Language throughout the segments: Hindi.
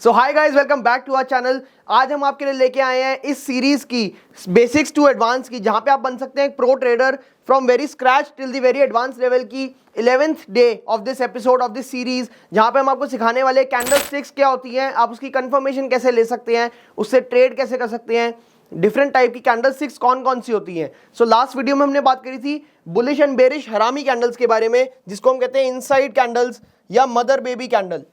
So hi guys, welcome back to our channel. आज हम आपके लिए लेके आए हैं इस सीरीज की बेसिक्स टू एडवांस की, जहां पे आप बन सकते हैं एक pro trader from very scratch till the very advance level की 11th day of this episode of this series, जहां पे हम आपको सिखाने वाले कैंडल स्टिक्स क्या होती हैं, आप उसकी कंफर्मेशन कैसे ले सकते हैं, उससे ट्रेड कैसे कर सकते हैं, डिफरेंट टाइप की कैंडल स्टिक्स कौन कौन सी होती हैं। सो लास्ट वीडियो में हमने बात करी थी बुलिश एंड बेरिश हरामी कैंडल्स के बारे में, जिसको हम कहते हैं इनसाइड कैंडल्स या मदर बेबी कैंडल,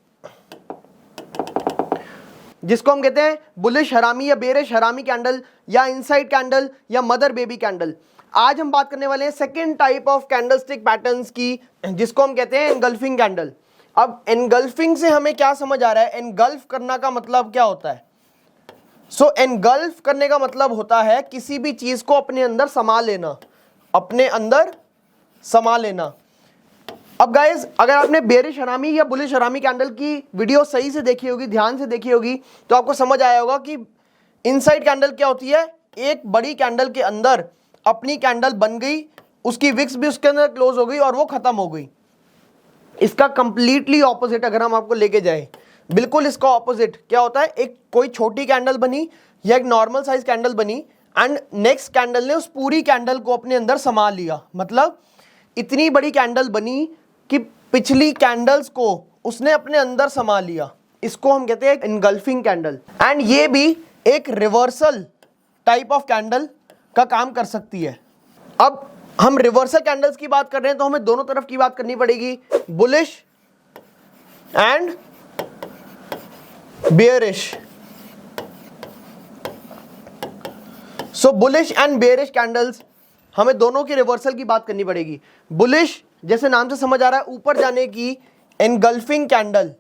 जिसको हम कहते हैं बुलिश हरामी या बेरिश हरामी कैंडल या इनसाइड कैंडल या मदर बेबी कैंडल। आज हम बात करने वाले हैं second type of candle stick patterns की, जिसको हम कहते हैं एनगल्फिंग कैंडल। अब एनगल्फिंग से हमें क्या समझ आ रहा है, एनगल्फ करना का मतलब क्या होता है? एनगल्फ करने का मतलब होता है किसी भी चीज को अपने अंदर समा लेना, अपने अंदर समा लेना। अब गाइस, अगर आपने बेरिश हरामी या बुलिश हरामी कैंडल की वीडियो सही से देखी होगी, ध्यान से देखी होगी, तो आपको समझ आया होगा कि इनसाइड कैंडल क्या होती है। एक बड़ी कैंडल के अंदर अपनी कैंडल बन गई, उसकी विक्स भी उसके अंदर क्लोज हो गई और वो खत्म हो गई। इसका कंप्लीटली ऑपोजिट अगर हम आपको लेके जाए, बिल्कुल इसका ऑपोजिट क्या होता है, एक कोई छोटी कैंडल बनी या एक नॉर्मल साइज कैंडल बनी एंड नेक्स्ट कैंडल ने उस पूरी कैंडल को अपने अंदर समा लिया। मतलब इतनी बड़ी कैंडल बनी कि पिछली कैंडल्स को उसने अपने अंदर समा लिया। इसको हम कहते हैं एनगल्फिंग कैंडल। एंड ये भी एक रिवर्सल टाइप ऑफ कैंडल का काम कर सकती है। अब हम रिवर्सल कैंडल्स की बात कर रहे हैं तो हमें दोनों तरफ की बात करनी पड़ेगी, bullish and bearish. So bullish and bearish candles, हमें दोनों की रिवर्सल की बात करनी पड़ेगी। बुलिश जैसे नाम से समझ आ रहा है ऊपर जाने की एनगल्फिंग कैंडल।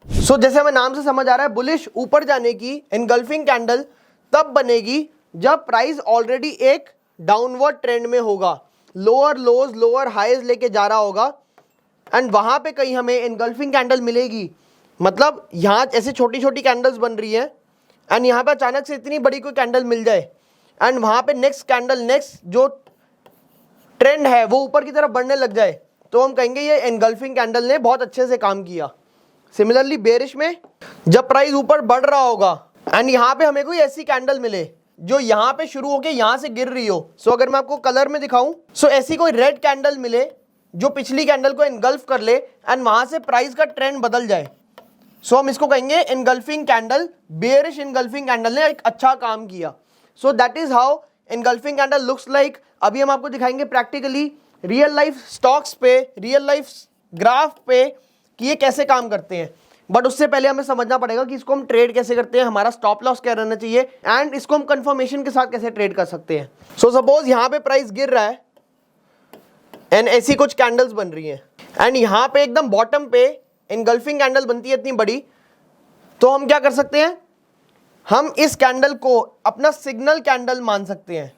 जैसे हमें नाम से समझ आ रहा है बुलिश ऊपर जाने की एनगल्फिंग कैंडल तब बनेगी जब प्राइस ऑलरेडी एक डाउनवर्ड ट्रेंड में होगा, लोअर लोज लोअर हाईज लेके जा रहा होगा एंड वहां पे कहीं हमें एनगल्फिंग कैंडल मिलेगी। मतलब यहां ऐसे छोटी छोटी कैंडल्स बन रही है एंड यहां पे अचानक से इतनी बड़ी कोई कैंडल मिल जाए एंड वहां पे नेक्स्ट कैंडल, नेक्स्ट जो ट्रेंड है वो ऊपर की तरफ बढ़ने लग जाए, तो हम कहेंगे ये एनगल्फिंग कैंडल ने बहुत अच्छे से काम किया। सिमिलरली बेरिश में जब प्राइस ऊपर बढ़ रहा होगा एंड यहाँ पे हमें कोई ऐसी कैंडल मिले जो यहाँ पे शुरू होके यहाँ से गिर रही हो, अगर मैं आपको कलर में दिखाऊं, ऐसी कोई रेड कैंडल मिले जो पिछली कैंडल को एनगल्फ कर ले एंड वहां से प्राइस का ट्रेंड बदल जाए, हम इसको कहेंगे engulfing candle. Bearish engulfing candle ने एक अच्छा काम किया। That is how engulfing candle looks like. अभी हम आपको दिखाएंगे प्रैक्टिकली रियल लाइफ स्टॉक्स पे, रियल लाइफ ग्राफ पे कि ये कैसे काम करते हैं। बट उससे पहले हमें समझना पड़ेगा कि इसको हम ट्रेड कैसे करते हैं, हमारा स्टॉप लॉस क्या रहना चाहिए एंड इसको हम कंफर्मेशन के साथ कैसे ट्रेड कर सकते हैं। सपोज यहाँ पे प्राइस गिर रहा है एंड ऐसी कुछ कैंडल्स बन रही हैं एंड यहाँ पे एकदम बॉटम पे एनगल्फिंग कैंडल बनती है इतनी बड़ी, तो हम क्या कर सकते हैं, हम इस कैंडल को अपना सिग्नल कैंडल मान सकते हैं।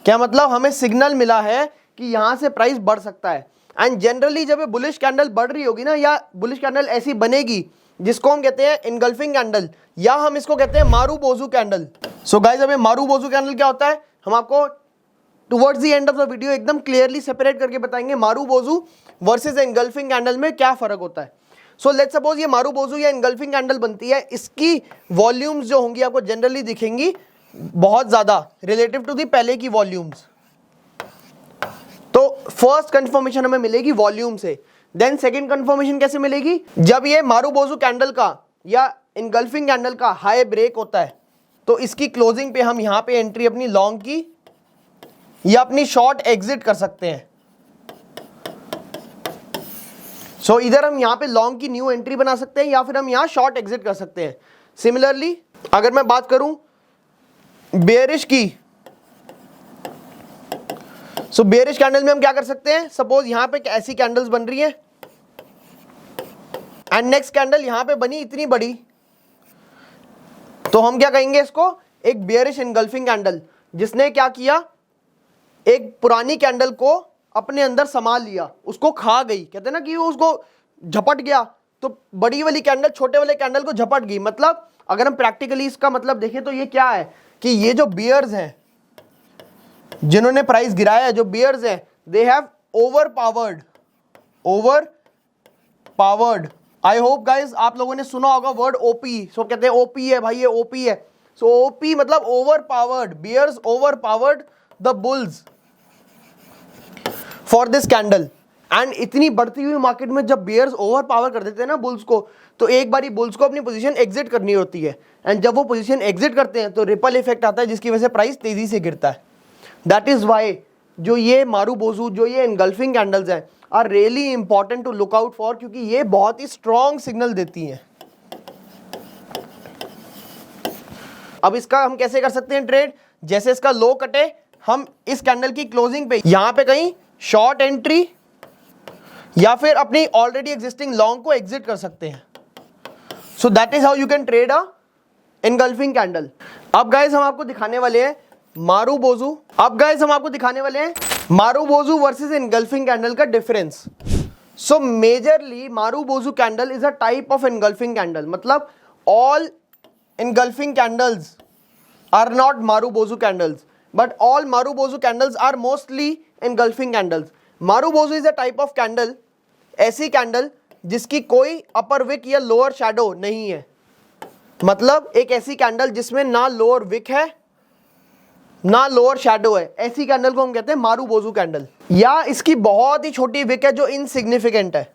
क्या मतलब, हमें सिग्नल मिला है कि यहां से प्राइस बढ़ सकता है। एंड जनरली जब ये बुलिश कैंडल बढ़ रही होगी ना, या बुलिश कैंडल ऐसी बनेगी जिसको हम कहते हैं एनगल्फिंग कैंडल, या हम इसको कहते हैं मारूबोजू कैंडल। गाइस, अब ये मारूबोजू कैंडल क्या होता है, हम आपको towards the end of the video एकदम क्लियरली सेपरेट करके बताएंगे मारूबोजू वर्सेस एनगल्फिंग कैंडल में क्या फर्क होता है। लेट्स सपोज ये मारूबोजू या एनगल्फिंग कैंडल बनती है, इसकी वॉल्यूम्स जो होंगी आपको जनरली दिखेंगी बहुत ज्यादा रिलेटिव टू दी पहले की वॉल्यूम्स। तो फर्स्ट कंफर्मेशन हमें मिलेगी वॉल्यूम से। देन सेकंड कंफर्मेशन कैसे मिलेगी, जब ये मारूबोजू कैंडल का या एनगल्फिंग कैंडल का हाई ब्रेक होता है, तो इसकी क्लोजिंग पे हम यहां पे एंट्री अपनी लॉन्ग की या अपनी शॉर्ट एग्जिट कर सकते हैं। इधर हम यहां पे लॉन्ग की न्यू एंट्री बना सकते हैं या फिर हम यहां शॉर्ट एग्जिट कर सकते हैं। सिमिलरली अगर मैं बात करूं बेयरिश की, बेयरिश कैंडल में हम क्या कर सकते हैं, सपोज यहां पे ऐसी कैंडल्स बन रही हैं एंड नेक्स्ट कैंडल यहां पे बनी इतनी बड़ी, तो हम क्या कहेंगे इसको, एक बेयरिश एनगल्फिंग कैंडल, जिसने क्या किया, एक पुरानी कैंडल को अपने अंदर समा लिया, उसको खा गई। कहते हैं ना कि वो उसको झपट गया, तो बड़ी वाली कैंडल छोटे वाले कैंडल को झपट गई। मतलब अगर हम प्रैक्टिकली इसका मतलब देखें तो ये क्या है कि ये जो बियर्स हैं जिन्होंने प्राइस गिराया है, जो बियर्स हैं, they have over powered I hope guys आप लोगों ने सुना होगा वर्ड ओपी। सो कहते हैं ओपी है भाई, ये ओपी है। सो ओपी मतलब overpowered, bears overpowered the bulls for this candle. And इतनी बढ़ती हुई मार्केट में जब बियर्स ओवर पावर कर देते हैं ना बुल्स को, तो एक बारी बुल्स को अपनी पोजीशन एग्जिट करनी होती है। एंड जब वो पोजीशन एग्जिट करते हैं तो रिपल इफेक्ट आता है, जिसकी वजह से प्राइस तेजी से गिरता है। दैट इज वाई जो ये मारुबोजू, जो ये एनगल्फिंग कैंडल्स हैं, are really important to look out for, क्योंकि ये बहुत ही स्ट्रॉन्ग सिग्नल देती हैं। अब इसका हम कैसे कर सकते हैं ट्रेड? जैसे इसका लो कटे, हम इस कैंडल की क्लोजिंग पे यहां पे कहीं शॉर्ट एंट्री या फिर अपनी ऑलरेडी एग्जिस्टिंग लॉन्ग को एग्जिट कर सकते हैं। So that is how you can trade a engulfing candle. अब गाइस हम आपको दिखाने वाले हैं मारुबोजू। अब गाइस हम आपको दिखाने वाले हैं मारुबोजू वर्सेस एनगल्फिंग कैंडल का difference. So majorly Marubozu candle is a type of engulfing candle. मतलब all engulfing candles are not Marubozu candles, but all Marubozu candles are mostly engulfing candles. Marubozu is a type of candle, ऐसी कैंडल जिसकी कोई अपर विक या लोअर शैडो नहीं है। मतलब एक ऐसी कैंडल जिसमें ना लोअर विक है ना लोअर शैडो है, ऐसी कैंडल को हम कहते हैं मारुबोजू कैंडल। या इसकी बहुत ही छोटी विक है जो इनसिग्निफिकेंट है।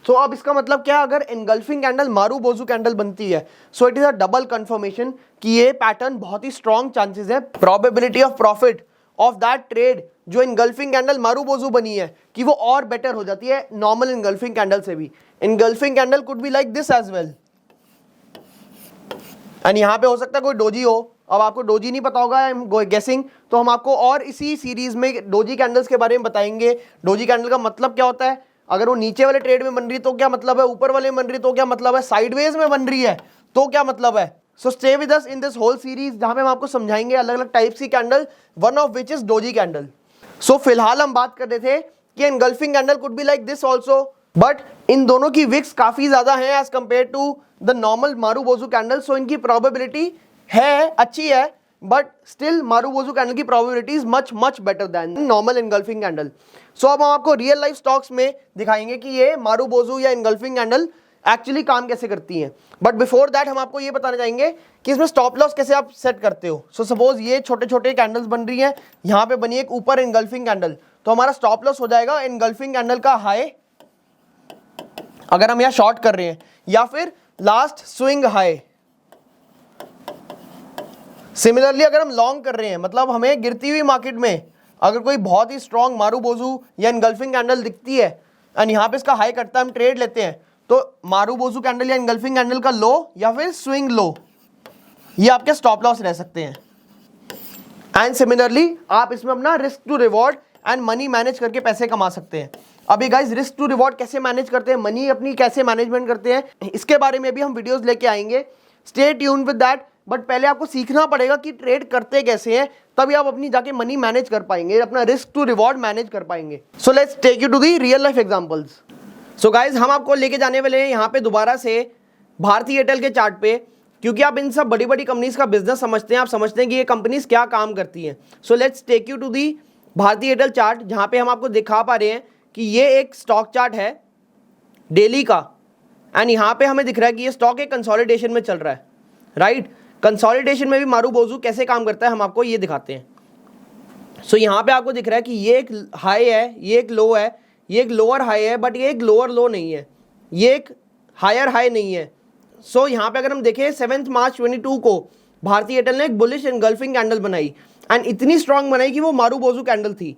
तो अब इसका मतलब क्या, अगर एनगल्फिंग कैंडल मारुबोजू कैंडल बनती है, so it is a double confirmation कि ये पैटर्न बहुत ही स्ट्रॉन्ग चांसेस है, probability of profit of that trade जो एनगल्फिंग कैंडल मारुबोजू बनी है, कि वो और बेटर हो जाती है नॉर्मल एनगल्फिंग कैंडल से भी। Engulfing candle could be like this as well. And यहाँ पे हो सकता है कोई डोजी हो। अब आपको डोजी नहीं पता होगा, आई एम गेसिंग, तो हम आपको और इसी सीरीज में डोजी कैंडल्स के बारे में बताएंगे। डोजी कैंडल का मतलब क्या होता है, अगर वो नीचे वाले ट्रेड में बन रही है तो क्या मतलब है, ऊपर वाले में बन रही है तो क्या मतलब है, साइडवेज में बन रही है तो क्या मतलब है। So stay with us in this whole series, जहां पे हम आपको समझाएंगे अलग अलग टाइप्स की candle, one of which is doji candle. So फिलहाल हम बात कर रहे थे कि engulfing candle could be like this also, but इन दोनों की विक्स काफी ज्यादा है as compared to the normal Marubozu candle. So इनकी प्रोबेबिलिटी है, अच्छी है, बट स्टिल मारुबोजू कैंडल की probability is much much better than normal engulfing candle. So अब हम आपको रियल लाइफ स्टॉक्स में दिखाएंगे कि ये मारुबोजू या एनगल्फिंग कैंडल एक्चुअली काम कैसे करती हैं। बट बिफोर दैट हम आपको ये बताना चाहेंगे कि इसमें स्टॉप लॉस कैसे आप सेट करते हो। सो सपोज ये छोटे छोटे कैंडल्स बन रही हैं, यहाँ पे बनी एक ऊपर एनगल्फिंग कैंडल, तो हमारा स्टॉप लॉस हो जाएगा एनगल्फिंग कैंडल का हाई, अगर हम यहाँ शॉर्ट कर रहे हैं, या फिर लास्ट स्विंग हाई। सिमिलरली अगर हम लॉन्ग कर रहे हैं, मतलब हमें गिरती हुई मार्केट में अगर कोई बहुत ही स्ट्रॉन्ग मारुबोजू या एनगल्फिंग कैंडल दिखती है एंड यहाँ पे इसका हाई कटता है, हम ट्रेड लेते हैं, तो मारुबोजू कैंडल या एनगल्फिंग कैंडल का लो या फिर स्विंग लो, ये आपके स्टॉप लॉस रह सकते हैं। एंड सिमिलरली आप इसमें अपना risk to reward and money manage करके पैसे कमा सकते हैं। अभी गाइस रिस्क टू रिवॉर्ड कैसे मैनेज करते हैं, मनी अपनी कैसे मैनेजमेंट करते हैं, इसके बारे में भी हम वीडियोस लेके आएंगे। Stay tuned with that. But पहले आपको सीखना पड़ेगा कि ट्रेड करते कैसे हैं, तभी आप अपनी जाके मनी मैनेज कर पाएंगे, अपना रिस्क टू रिवॉर्ड मैनेज कर पाएंगे। So let's take you to the real life examples. So guys हम आपको लेके जाने वाले हैं यहाँ पे दोबारा से भारती एयरटेल के चार्ट पे, क्योंकि आप इन सब बड़ी बड़ी कंपनीज का बिजनेस समझते हैं, आप समझते हैं कि ये कंपनीज क्या काम करती हैं। So let's take you to the Bharti Airtel chart, जहाँ पे हम आपको दिखा पा रहे हैं कि ये एक स्टॉक चार्ट है डेली का, एंड यहाँ पे हमें दिख रहा है कि ये स्टॉक एक कंसोलिडेशन में चल रहा है, राइट। कंसोलिडेशन में भी मारुबोजू कैसे काम करता है हम आपको ये दिखाते हैं। सो यहाँ पे आपको दिख रहा है कि ये एक हाई है, ये एक लो है, ये एक लोअर हाई है, बट ये एक लोअर लो नहीं है, ये एक हायर हाई नहीं है। सो यहाँ पे अगर हम देखें 7 मार्च 2022 को भारती एयरटेल ने एक बुलिश एनगल्फिंग कैंडल बनाई, एंड इतनी स्ट्रांग बनाई कि वो मारुबोजू कैंडल थी।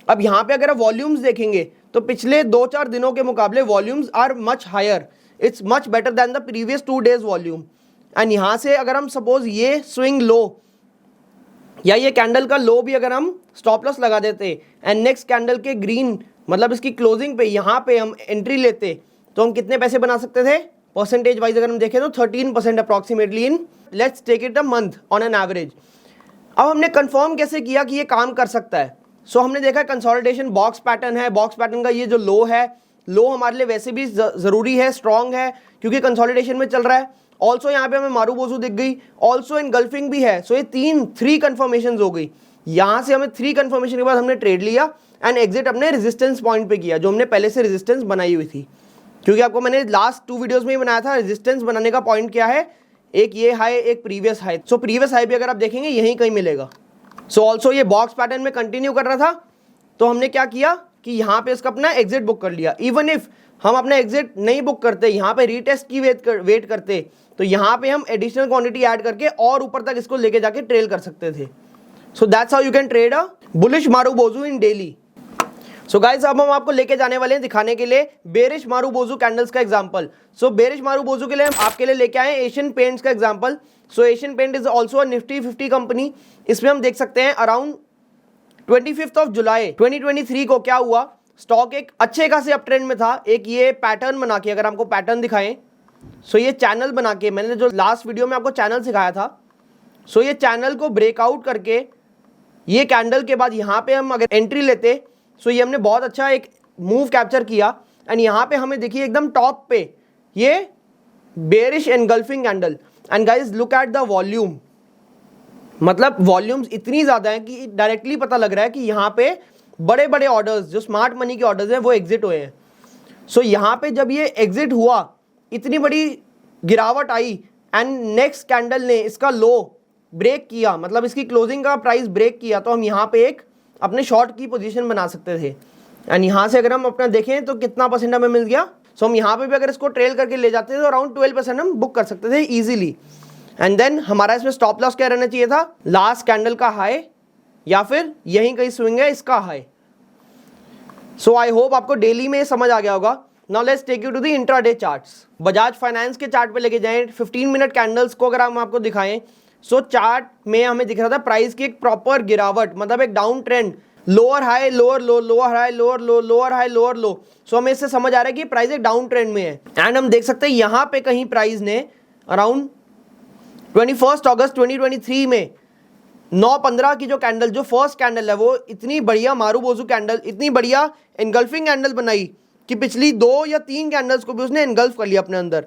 अब यहाँ पे अगर आप वॉल्यूम्स देखेंगे तो पिछले 2-4 दिनों के मुकाबले volumes are much higher, it's much better than the previous 2 days volume. And यहाँ से अगर हम सपोज ये स्विंग लो या ये कैंडल का लो भी अगर हम स्टॉप लॉस लगा देते एंड नेक्स्ट कैंडल के ग्रीन मतलब इसकी क्लोजिंग पे यहाँ पे हम एंट्री लेते, तो हम कितने पैसे बना सकते थे परसेंटेज वाइज अगर हम देखें तो 13% approximately in let's take it a month on an average. अब हमने कंफर्म कैसे किया कि ये काम कर सकता है। सो हमने देखा कंसोलिडेशन बॉक्स पैटर्न है, बॉक्स पैटर्न का ये जो लो है, लो हमारे लिए वैसे भी ज़रूरी है, स्ट्रॉन्ग है क्योंकि कंसोलिडेशन में चल रहा है। ऑल्सो यहाँ पे हमें मारुबोजू दिख गई, ऑल्सो एनगल्फिंग भी है। सो ये 3 कन्फर्मेशन हो गई। यहाँ से हमें 3 कन्फर्मेशन के बाद हमने ट्रेड लिया एंड एग्जिट अपने रेजिस्टेंस पॉइंट पे किया जो हमने पहले से रेजिस्टेंस बनाई हुई थी। क्योंकि आपको मैंने लास्ट 2 वीडियोस में ही बनाया था रेजिस्टेंस बनाने का पॉइंट क्या है, एक ये हाई, एक previous high. So previous high भी अगर आप देखेंगे यहीं कहीं मिलेगा। सो ऑल्सो ये बॉक्स पैटर्न में कंटिन्यू कर रहा था, तो हमने क्या किया कि यहाँ पे इसका अपना एग्जिट बुक कर लिया। इवन इफ हम अपना एग्जिट नहीं बुक करते, यहाँ पे रीटेस्ट की वेट करते, तो यहाँ पे हम एडिशनल क्वांटिटी ऐड करके और ऊपर तक इसको लेके जाके ट्रेल कर सकते थे। So that's how you can trade a bullish Marubozu in daily. So guys अब हम आपको लेके जाने वाले हैं दिखाने के लिए बेरिश मारुबोजू कैंडल्स का एग्जांपल। सो बेरिश मारुबोजू के लिए हम आपके लिए लेके आए एशियन पेंट्स का example. So Asian Paint is also a Nifty 50 company. इसमें हम देख सकते हैं अराउंड 25 ऑफ जुलाई 2023 को क्या हुआ, स्टॉक एक अच्छे खासे अप ट्रेंड में था। एक ये पैटर्न बना के, अगर आपको पैटर्न दिखाएं, सो ये चैनल बना के, मैंने जो लास्ट वीडियो में आपको चैनल सिखाया था, सो ये चैनल को ब्रेकआउट करके ये कैंडल के बाद यहाँ पे हम अगर एंट्री लेते, सो ये हमने बहुत अच्छा एक मूव कैप्चर किया। एंड यहाँ पे हमें देखिए एकदम टॉप पे ये bearish engulfing candle. And guys look at the volume, मतलब वॉल्यूम्स इतनी ज़्यादा है कि डायरेक्टली पता लग रहा है कि यहाँ पे बड़े बड़े ऑर्डर्स जो स्मार्ट मनी के ऑर्डर्स हैं वो एग्जिट हुए हैं। सो यहाँ पे जब ये एग्जिट हुआ, इतनी बड़ी गिरावट आई एंड नेक्स्ट कैंडल ने इसका लो ब्रेक किया, मतलब इसकी क्लोजिंग का प्राइस ब्रेक किया, तो हम यहाँ पे एक अपने शॉर्ट की पोजीशन बना सकते थे। एंड यहाँ से अगर हम अपना देखें तो कितना परसेंट हमें मिल गया। सो हम यहाँ पे भी अगर इसको ट्रेल करके ले जाते थे तो अराउंड 12% हम बुक कर सकते थे इजीली। एंड देन हमारा इसमें स्टॉप लॉस क्या रहना चाहिए था, लास्ट कैंडल का हाई या फिर यहीं कहीं स्विंग है इसका हाई। सो आई होप आपको डेली में समझ आ गया होगा। Now let's take you to the intraday charts. Bajaj Finance के चार्ट पे लेके जाएं, 15 मिनट कैंडल्स को अगर हम आपको दिखाएं, सो चार्ट में हमें दिख रहा था प्राइस की एक प्रॉपर गिरावट, मतलब एक down trend, lower high lower low, lower high lower low, lower high lower low. So हमें इससे समझ आ रहा है कि प्राइस एक डाउन ट्रेंड में है। एंड हम देख सकते हैं यहाँ पे कहीं प्राइस ने अराउंड 21 अगस्त 2023 में 9:15 की जो कैंडल, जो फर्स्ट कैंडल है, वो इतनी बढ़िया मारुबोजू कैंडल, इतनी बढ़िया एनगल्फिंग कैंडल बनाई कि पिछली 2 या 3 कैंडल्स को भी उसने एनगल्फ कर लिया अपने अंदर।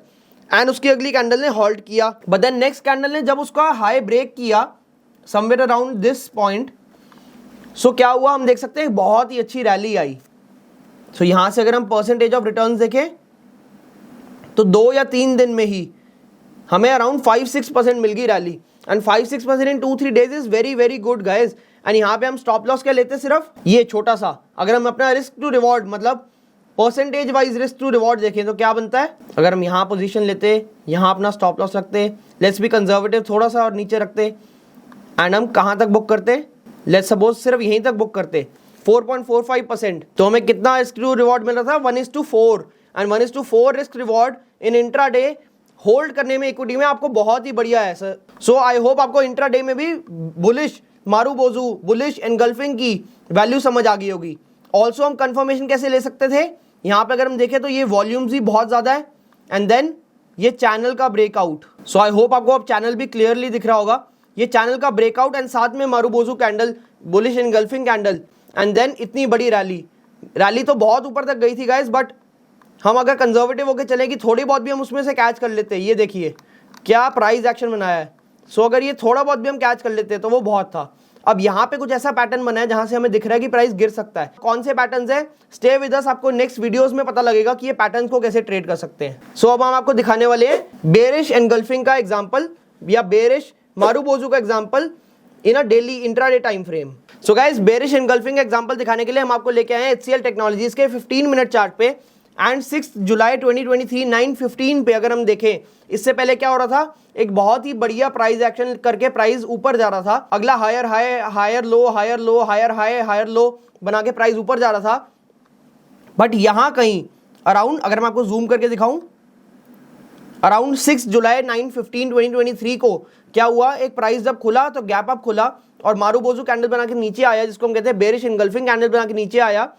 एंड उसकी अगली कैंडल ने हॉल्ट किया, बट देन नेक्स्ट कैंडल ने जब उसका हाई ब्रेक किया समवेयर अराउंड दिस पॉइंट, सो क्या हुआ हम देख सकते हैं बहुत ही अच्छी रैली आई। सो यहां से अगर हम परसेंटेज ऑफ रिटर्न्स देखें तो 2 या 3 दिन में ही हमें अराउंड 5-6% मिल गई rally. And 5-6% in 2-3 days is very very good guys. And यहाँ पे हम स्टॉप लॉस क्या लेते, सिर्फ ये छोटा सा। अगर हम अपना रिस्क टू रिवॉर्ड, मतलब percentage wise risk to reward देखें तो क्या बनता है, अगर हम यहाँ पोजीशन लेते, यहाँ अपना स्टॉप लॉस रखते, लेट्स बी कंजर्वेटिव थोड़ा सा और नीचे रखते, एंड हम कहाँ तक बुक करते, लेट्स सपोज सिर्फ यहीं तक बुक करते 4.45%, तो हमें कितना रिस्क टू रिवॉर्ड मिल रहा था, 1:4। And 1:4 risk reward in intraday hold करने में इक्विटी में आपको बहुत ही बढ़िया है सर। सो आई होप आपको इंट्राडे में भी बुलिश मारुबोजू, बुलिश एनगल्फिंग की वैल्यू समझ आ गई होगी। ऑल्सो हम कंफर्मेशन कैसे ले सकते थे, यहाँ पे अगर हम देखें तो ये वॉल्यूम्स भी बहुत ज़्यादा है एंड देन ये चैनल का ब्रेकआउट। सो आई होप आपको अब चैनल भी क्लियरली दिख रहा होगा, ये चैनल का ब्रेकआउट एंड साथ में Marubozu candle, bullish engulfing candle, and then इतनी बड़ी रैली तो बहुत ऊपर तक गई थी गाइस, बट हम अगर कंजर्वेटिव होकर चले कि थोड़ी बहुत भी हम उसमें से कैच कर लेते, ये देखिए क्या प्राइस एक्शन बनाया है। सो अगर ये थोड़ा बहुत भी हम कैच कर लेते तो वो बहुत था। अब यहाँ पे कुछ ऐसा पैटर्न बना है जहां से हमें दिख रहा है कि प्राइस गिर सकता है। कौन से पैटर्न्स है, स्टे विद अस, आपको नेक्स्ट वीडियोस में पता लगेगा कि ये पैटर्न्स को कैसे ट्रेड कर सकते हैं। सो अब हम आपको दिखाने वाले हैं बेरिश एनगल्फिंग का एग्जांपल या बेरिश मारुबोजू का example in a daily intraday time frame. So guys bearish engulfing example दिखाने के लिए हम आपको लेके आए हैं HCL टेक्नोलॉजीज के 15 मिनट चार्ट पे एंड 6 जुलाई 2023 9:15 पे। अगर हम देखें इससे पहले क्या हो रहा था, एक बहुत ही बढ़िया प्राइस एक्शन करके प्राइस ऊपर जा रहा था, अगला higher high higher low higher low higher high higher low बना के प्राइस ऊपर जा रहा था। बट यहां कहीं अराउंड, अगर मैं आपको जूम करके दिखाऊं, अराउंड 6 जुलाई 9:15 2023 को क्या हुआ, एक प्राइस जब खुला तो गैप अप खुला और मारुबोजू कैंडल बना के नीचे आया, जिसको हम कहते हैं बेरिश एनगल्फिंग कैंडल बना के नीचे आया।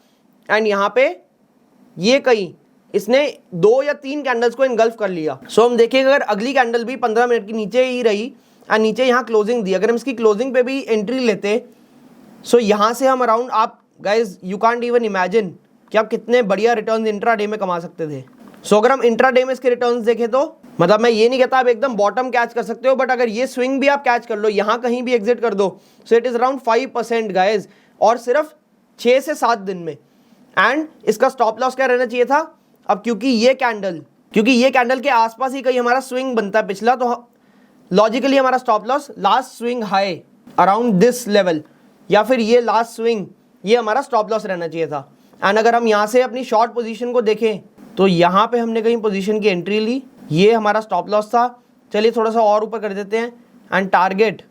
एंड यहाँ पे ये कहीं इसने 2 या 3 कैंडल्स को इनगल्फ कर लिया। सो हम देखेंगे अगर अगली कैंडल भी 15 मिनट की नीचे ही रही और नीचे यहाँ क्लोजिंग दी, अगर हम इसकी क्लोजिंग पे भी एंट्री लेते, सो यहाँ से हम अराउंड, आप guys you can't even imagine कि आप कितने बढ़िया रिटर्न्स इंट्राडे में कमा सकते थे। सो अगर हम इंट्राडे में इसके रिटर्न्स देखें तो मतलब मैं ये नहीं कहता आप एकदम बॉटम कैच कर सकते हो, बट अगर ये स्विंग भी आप कैच कर लो, यहाँ कहीं भी एग्जिट कर दो, so it is around 5% guys, और सिर्फ 6 से 7 दिन में। एंड इसका स्टॉप लॉस क्या रहना चाहिए था, अब क्योंकि ये कैंडल के आसपास ही कहीं हमारा स्विंग बनता है पिछला, तो लॉजिकली हमारा stop loss last swing high around this level, या फिर ये लास्ट स्विंग, ये हमारा स्टॉप लॉस रहना चाहिए था। एंड अगर हम यहाँ से अपनी शॉर्ट पोजीशन को देखें तो यहाँ पे हमने कहीं पोजीशन की एंट्री ली, ये हमारा स्टॉप लॉस था। चलिए थोड़ा सा और ऊपर कर देते हैं, and target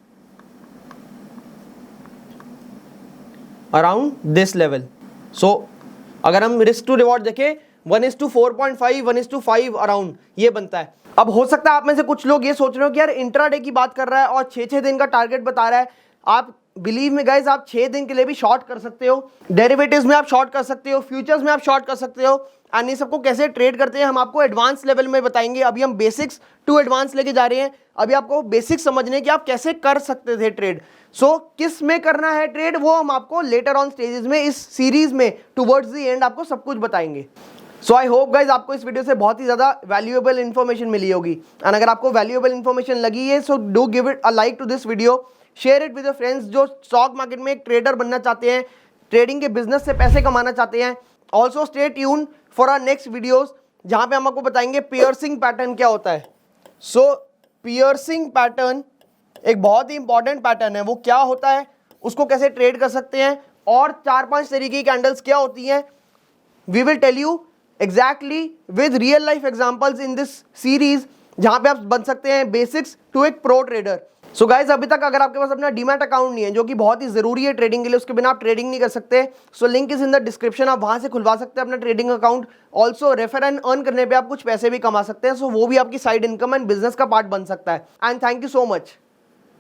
around this level. So अगर हम रिस्क टू रिवॉर्ड देखें 1:4.5, 1:5 अराउंड ये बनता है। अब हो सकता है आप में से कुछ लोग ये सोच रहे हो कि यार इंट्राडे की बात कर रहा है और 6-6 दिन का टारगेट बता रहा है। आप बिलीव में गाइस, आप 6 दिन के लिए भी शॉर्ट कर सकते हो, डेरिवेटिव्स में आप शॉर्ट कर सकते हो, फ्यूचर्स में आप शॉर्ट कर सकते हो। एंड ये सबको कैसे ट्रेड करते हैं हम आपको एडवांस लेवल में बताएंगे। अभी हम बेसिक्स टू एडवांस लेके जा रहे हैं, अभी आपको बेसिक्स समझने कि आप कैसे कर सकते थे ट्रेड। सो किस में करना है ट्रेड वो हम आपको लेटर ऑन स्टेजेस में इस सीरीज में टुवर्ड्स द एंड आपको सब कुछ बताएंगे। सो आई होप गाइज आपको इस वीडियो से बहुत ही ज़्यादा वैल्यूएबल इन्फॉर्मेशन मिली होगी। एंड अगर आपको वैल्यूएबल इन्फॉर्मेशन लगी है so do give it a like to this video, share it with your friends जो स्टॉक मार्केट में एक ट्रेडर बनना चाहते हैं, ट्रेडिंग के बिजनेस से पैसे कमाना चाहते हैं। Also stay tune for our next videos जहाँ पे हम आपको बताएंगे पियर्सिंग पैटर्न क्या होता है। सो पियर्सिंग पैटर्न एक बहुत ही इंपॉर्टेंट पैटर्न है, वो क्या होता है, उसको कैसे ट्रेड कर सकते हैं, और 4-5 तरीके की कैंडल्स क्या होती हैं, we will tell you exactly with real life examples in this series, जहां पे आप बन सकते हैं बेसिक्स टू एक प्रो ट्रेडर। सो गाइज अभी तक अगर आपके पास अपना डीमैट अकाउंट नहीं है जो कि बहुत ही जरूरी है ट्रेडिंग के लिए, उसके बिना आप ट्रेडिंग नहीं कर सकते। So link is in the description, आप वहां से खुलवा सकते हैं अपना trading account. Also refer and earn करने पे आप कुछ पैसे भी कमा सकते हैं, सो वो भी आपकी साइड इनकम एंड बिजनेस का पार्ट बन सकता है। And thank you so much.